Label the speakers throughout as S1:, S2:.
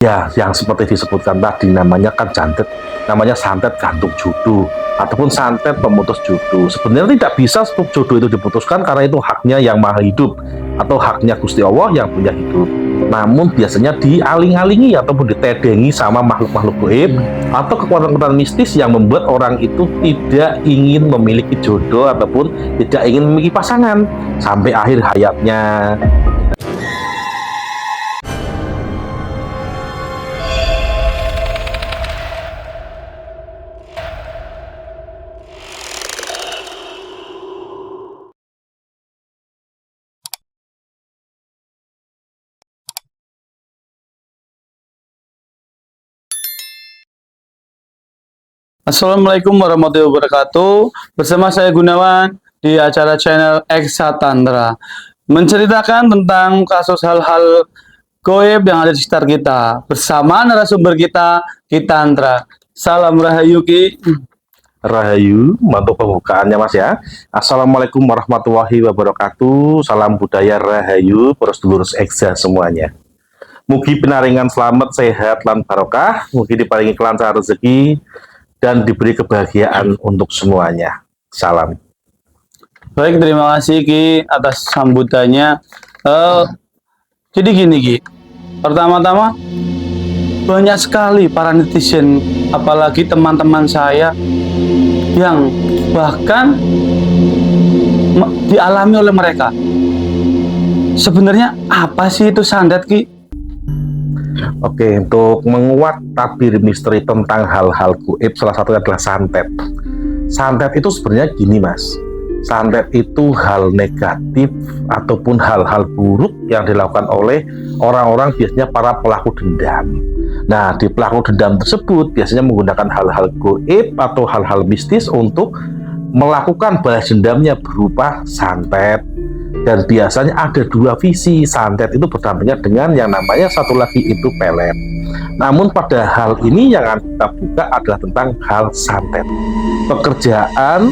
S1: Ya, yang seperti disebutkan tadi namanya kan santet gantung jodoh ataupun santet pemutus jodoh. Sebenarnya tidak bisa jodoh itu diputuskan karena itu haknya yang maha hidup atau haknya Gusti Allah yang punya hidup. Namun biasanya dialing-alingi ataupun ditedengi sama makhluk-makhluk gaib atau kekuatan-kekuatan mistis yang membuat orang itu tidak ingin memiliki jodoh ataupun tidak ingin memiliki pasangan sampai akhir hayatnya.
S2: Assalamualaikum warahmatullahi wabarakatuh. Bersama saya Gunawan di acara channel Eksatandra, menceritakan tentang kasus hal-hal goib yang ada di sekitar kita bersama narasumber kita, Kitandra. Salam Rahayu Ki.
S1: Rahayu, untuk pembukaannya Mas ya. Assalamualaikum warahmatullahi wabarakatuh. Salam budaya Rahayu, sedulur Eksa semuanya. Mugi pinaringan selamat, sehat, lan barokah. Mugi diparingi kelancaran rezeki dan diberi kebahagiaan untuk semuanya. Salam.
S2: Baik, terima kasih Ki atas sambutannya. Jadi gini Ki, pertama-tama banyak sekali para netizen, apalagi teman-teman saya yang bahkan dialami oleh mereka. Sebenarnya apa sih itu santet Ki?
S1: Oke, untuk menguak tabir misteri tentang hal-hal gaib, salah satunya adalah santet. Santet itu sebenarnya gini Mas, santet itu hal negatif ataupun hal-hal buruk yang dilakukan oleh orang-orang, biasanya para pelaku dendam. Nah, di pelaku dendam tersebut biasanya menggunakan hal-hal gaib atau hal-hal mistis untuk melakukan balas dendamnya berupa santet. Dan biasanya ada dua visi, santet itu berdampingan dengan yang namanya satu lagi itu pelet. Namun pada hal ini yang akan kita buka adalah tentang hal santet, pekerjaan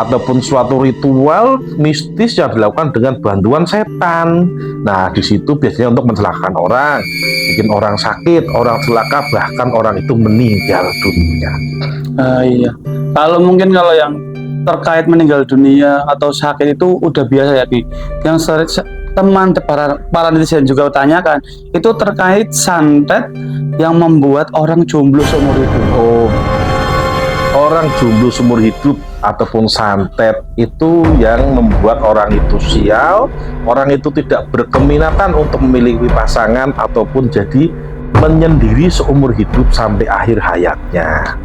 S1: ataupun suatu ritual mistis yang dilakukan dengan bantuan setan. Nah, di situ biasanya untuk mencelakakan orang, bikin orang sakit, orang celaka, bahkan orang itu meninggal dunia.
S2: Iya, kalau yang terkait meninggal dunia atau sakit itu udah biasa ya Ki. Yang teman para netizen juga tanyakan itu terkait santet yang membuat orang jomblo seumur hidup.
S1: Oh, orang jomblo seumur hidup ataupun santet itu yang membuat orang itu sial, orang itu tidak berkeminatan untuk memiliki pasangan ataupun jadi menyendiri seumur hidup sampai akhir hayatnya.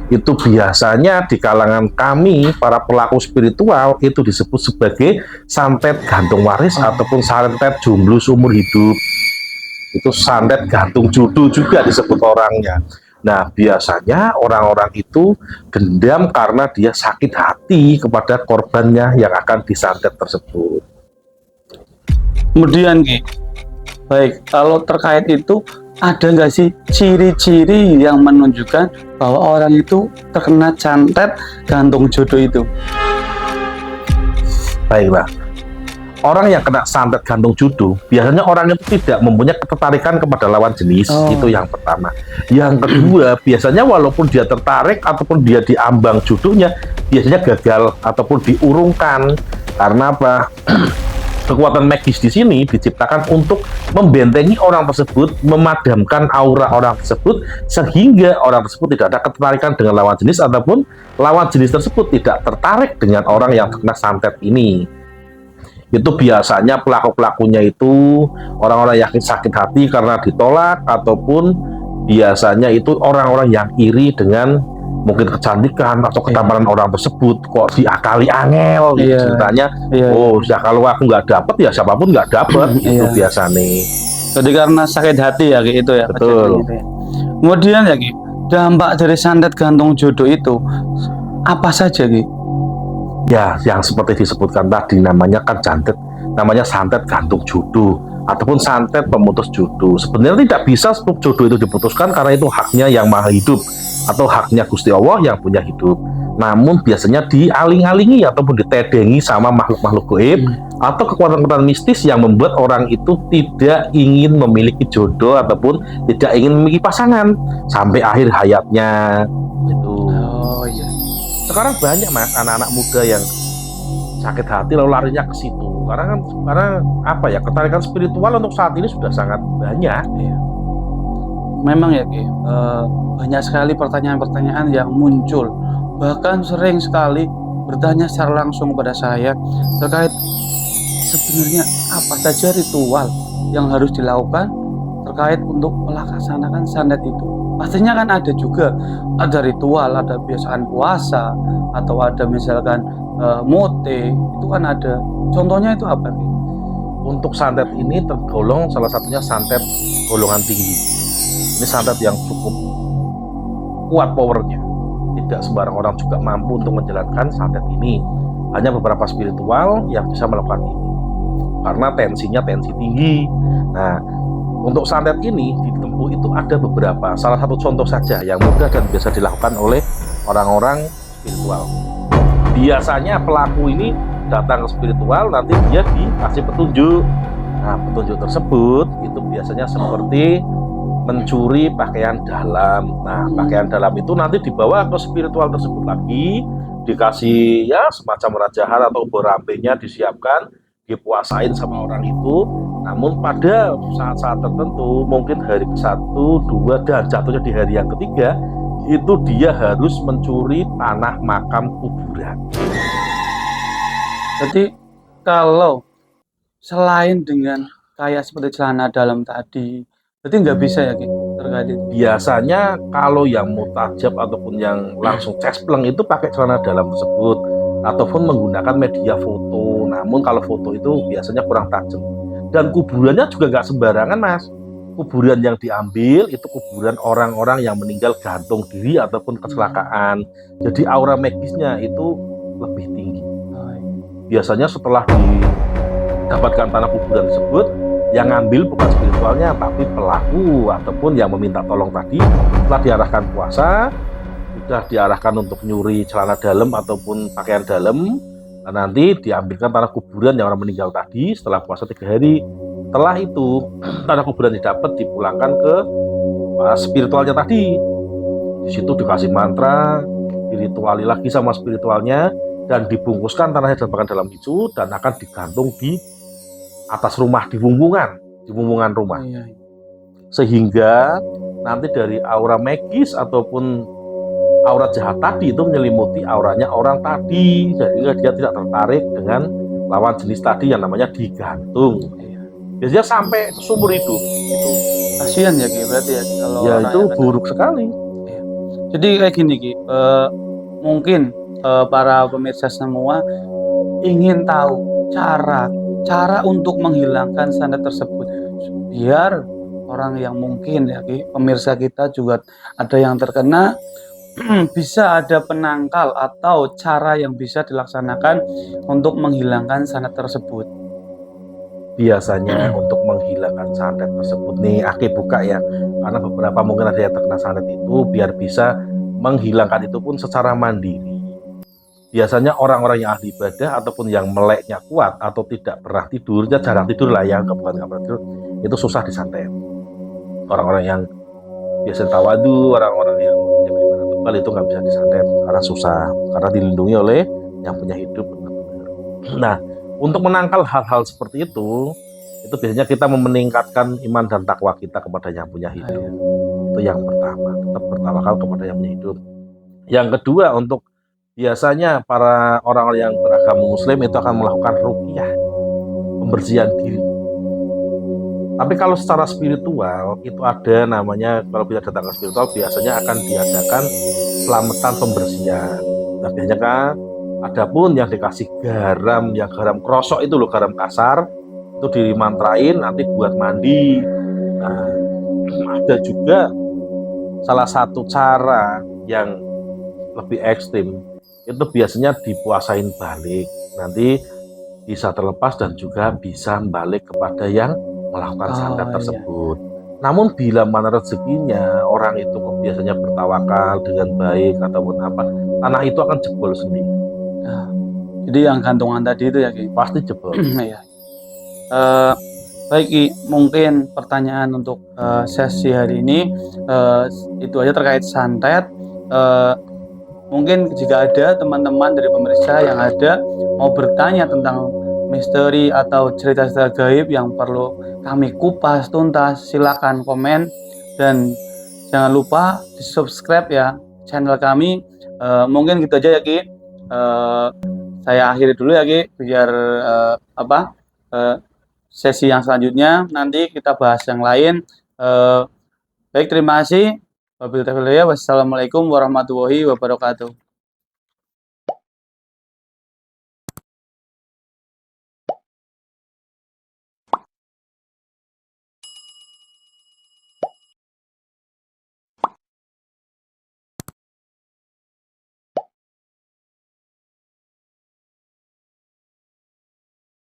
S1: Itu biasanya di kalangan kami para pelaku spiritual itu disebut sebagai santet gantung waris ataupun santet jomblo seumur hidup. Itu santet gantung jodoh juga disebut orangnya. Nah, biasanya orang-orang itu dendam karena dia sakit hati kepada korbannya yang akan disantet tersebut.
S2: Kemudian Ki, baik, kalau terkait itu ada nggak sih ciri-ciri yang menunjukkan bahwa orang itu terkena santet gantung jodoh itu?
S1: Baiklah, orang yang kena santet gantung jodoh biasanya orang itu tidak mempunyai ketertarikan kepada lawan jenis. Itu yang pertama. Yang kedua, biasanya walaupun dia tertarik ataupun dia diambang jodohnya, biasanya gagal ataupun diurungkan. Karena apa? Kekuatan magis di sini diciptakan untuk membentengi orang tersebut, memadamkan aura orang tersebut, sehingga orang tersebut tidak ada ketertarikan dengan lawan jenis ataupun lawan jenis tersebut tidak tertarik dengan orang yang terkena santet ini. Itu biasanya pelaku-pelakunya itu orang-orang yang sakit hati karena ditolak, ataupun biasanya itu orang-orang yang iri dengan mungkin kecantikan atau ketampanan orang tersebut, kok diakali angel gitu ceritanya. Oh ya, kalau aku nggak dapet ya siapapun nggak dapet. Itu biasa nih.
S2: Jadi karena sakit hati ya Ki, itu ya.
S1: Betul.
S2: Gitu ya. Kemudian ya Ki, dampak dari santet gantung jodoh itu apa saja Ki?
S1: Ya, yang seperti disebutkan tadi namanya santet gantung jodoh ataupun santet pemutus jodoh. Sebenarnya tidak bisa jodoh itu diputuskan karena itu haknya yang maha hidup atau haknya Gusti Allah yang punya hidup. Namun biasanya dialing-alingi ataupun ditedengi sama makhluk-makhluk gaib atau kekuatan-kekuatan mistis yang membuat orang itu tidak ingin memiliki jodoh ataupun tidak ingin memiliki pasangan sampai akhir hayatnya itu.
S2: Oh iya.
S1: Sekarang banyak mas anak-anak muda yang sakit hati lalu larinya ke situ karena apa ya, ketarikan spiritual untuk saat ini sudah sangat banyak.
S2: Iya. Memang ya Ki, banyak sekali pertanyaan-pertanyaan yang muncul, bahkan sering sekali bertanya secara langsung kepada saya terkait sebenarnya apa saja ritual yang harus dilakukan terkait untuk melaksanakan santet itu. Pastinya kan ada juga, ada ritual, ada kebiasaan puasa, atau ada misalkan mote, itu kan ada. Contohnya itu apa Ki?
S1: Untuk santet ini tergolong salah satunya santet golongan tinggi. Ini santet yang cukup kuat powernya. Tidak sembarang orang juga mampu untuk menjalankan santet ini. Hanya beberapa spiritual yang bisa melakukan ini. Karena tensinya tensi tinggi. Nah, untuk santet ini ditempuh itu ada beberapa. Salah satu contoh saja yang mudah dan biasa dilakukan oleh orang-orang spiritual. Biasanya pelaku ini datang ke spiritual, nanti dia dikasih petunjuk. Nah, petunjuk tersebut itu biasanya seperti mencuri pakaian dalam. Nah, pakaian dalam itu nanti dibawa ke spiritual tersebut lagi, dikasih ya semacam rajahan atau borambenya disiapkan, dipuasain sama orang itu. Namun pada saat-saat tertentu, mungkin hari ke-1, 2, dan jatuhnya di hari yang ketiga, itu dia harus mencuri tanah makam kuburan.
S2: Jadi kalau selain dengan kayak seperti celana dalam tadi, berarti nggak bisa ya Ki terkait itu?
S1: Biasanya kalau yang mutajab ataupun yang langsung cespleng itu pakai celana dalam tersebut ataupun menggunakan media foto. Namun kalau foto itu biasanya kurang tajam. Dan kuburannya juga nggak sembarangan mas. Kuburan yang diambil itu kuburan orang-orang yang meninggal gantung diri ataupun kecelakaan. Jadi aura magisnya itu lebih tinggi. Biasanya setelah didapatkan tanah kuburan tersebut, yang ngambil bukan spiritualnya tapi pelaku ataupun yang meminta tolong tadi. Setelah diarahkan puasa, sudah diarahkan untuk nyuri celana dalam ataupun pakaian dalam, dan nanti diambilkan tanah kuburan yang orang meninggal tadi setelah puasa 3 hari. Setelah itu tanah kuburan didapat dipulangkan ke spiritualnya tadi. Di situ dikasih mantra, dirituali lagi sama spiritualnya, dan dibungkuskan tanahnya dalam itu dan akan digantung di atas rumah, di bumbungan rumah. Sehingga nanti dari aura magis ataupun aura jahat tadi itu menyelimuti auranya orang tadi, sehingga dia tidak tertarik dengan lawan jenis tadi yang namanya digantung. Biasanya sampai seumur hidup. Itu
S2: Kasihan ya Ki berarti ya kalau
S1: ya
S2: orang
S1: itu
S2: yang
S1: buruk sekali.
S2: Jadi kayak gini Ki, mungkin para pemirsa semua ingin tahu cara untuk menghilangkan santet tersebut biar orang yang mungkin ya Ki, pemirsa kita juga ada yang terkena bisa ada penangkal atau cara yang bisa dilaksanakan untuk menghilangkan santet tersebut.
S1: Biasanya untuk menghilangkan santet tersebut nih, Aki buka ya, karena beberapa mungkin ada yang terkena santet itu, biar bisa menghilangkan itu pun secara mandiri. Biasanya orang-orang yang ahli ibadah ataupun yang meleknya kuat atau tidak pernah tidur, ya jarang tidur lah ya, bukan nggak pernah tidur, itu susah disantet. Orang-orang yang biasa tawadu, orang-orang yang punya keimanan tebal itu nggak bisa disantet karena susah, karena dilindungi oleh yang punya hidup benar-benar. Nah, untuk menangkal hal-hal seperti itu biasanya kita meningkatkan iman dan takwa kita kepada yang punya hidup. Itu yang pertama, tetap bertawakal kepada yang punya hidup. Yang kedua, untuk biasanya para orang-orang yang beragama muslim itu akan melakukan ruqyah, pembersihan diri. Tapi kalau secara spiritual itu ada namanya, kalau kita datang ke spiritual biasanya akan diadakan selamatan pembersihan. Nah, biasanya kan adapun yang dikasih garam, yang garam krosok itu loh, garam kasar itu dimantrain nanti buat mandi. Nah, ada juga salah satu cara yang lebih ekstrim itu biasanya dipuasain balik, nanti bisa terlepas dan juga bisa balik kepada yang melakukan santet tersebut. Namun bila mana rezekinya orang itu biasanya bertawakal dengan baik ataupun apa, tanah itu akan jebol sendiri.
S2: Jadi yang gantungan tadi itu ya Ki.
S1: Pasti jebol.
S2: Iya. Eh, Baik Ki, mungkin pertanyaan untuk sesi hari ini itu aja terkait santet. Eh, Mungkin jika ada teman-teman dari pemirsa yang ada mau bertanya tentang misteri atau cerita-cerita gaib yang perlu kami kupas tuntas, silakan komen dan jangan lupa di subscribe ya channel kami. Mungkin gitu aja ya Ki. Saya akhiri dulu ya Ki, biar eh, sesi yang selanjutnya nanti kita bahas yang lain. Baik, terima kasih. Wassalamualaikum warahmatullahi wabarakatuh.